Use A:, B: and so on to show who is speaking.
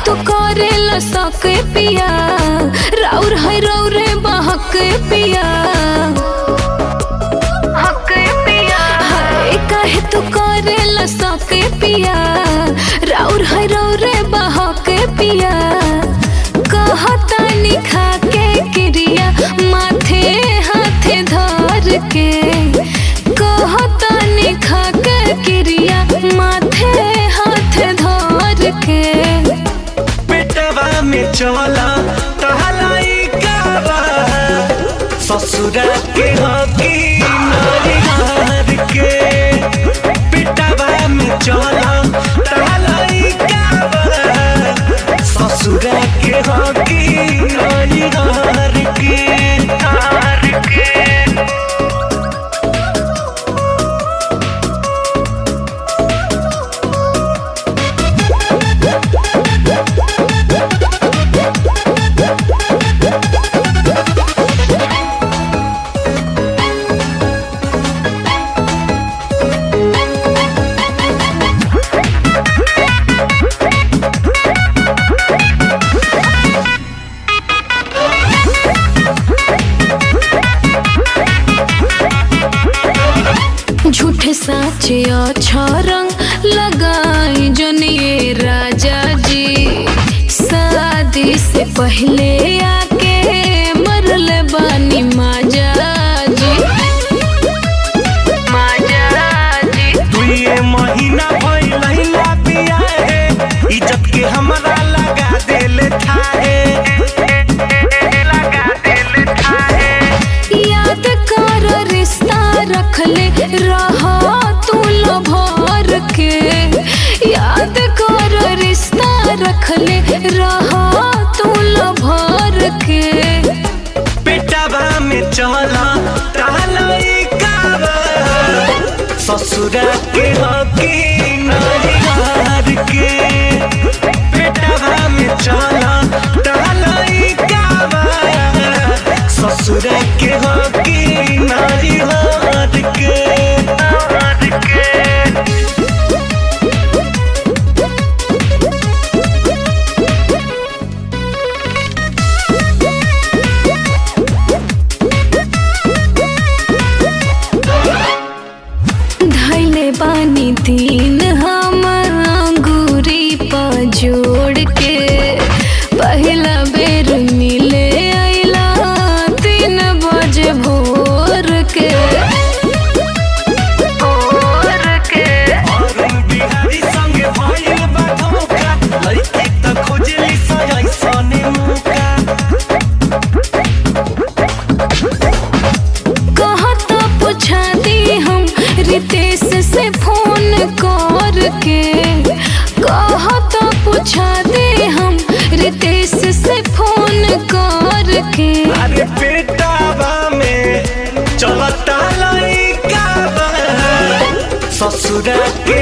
A: तू करेला सके पिया, राउर है रौरे बहक पिया, हक पिया। हाय काहे तू करेला सके पिया, राउर है रौरे बहक पिया। कहता निखा के क्रिया माथे हाथे धर के, कहता निखा के क्रिया माथे हाथे धर के।
B: पेटवा में चला टहलाई कावा, ससुरा के हकी नारी के। पेटवा में चला टहलाई कावा, ससुरा के हकी नारी के।
A: झूठे साचे अच्छा रंग लगाई जनिए राजा जी, शादी से पहले आके मरल बानी माजा जी, माजा जी।
B: दुए महीना भइला बिया है, इज्जत के हमरा लगा देले थाहे, लगा देले थाहे।
A: याद कर रिश्ता रखले रहा तू लभर के, याद कर रिश्ता रखले रहा तू लभर के।
B: पेटवा में चला टहलाई कावा, ससुरा के हकी नारी के। पेटवा में चला टहलाई कावा, ससुरा के हकी नारी के।
A: धैले बानी दिन हम अंगूरी पर जोड़ के, पहला बेर मिले आइला 3 बजे भोर के, भोर के।
B: अरुण बिहारी संगे भइल बा धोखा, लइकी त खोजली सजैसने मौका।
A: कहता पूछा दी हम रितेश से फोन करके, कहता पूछा दे हम रितेश से फोन करके।
B: अरे पेटवा में चलता लइका बा, ससुरा के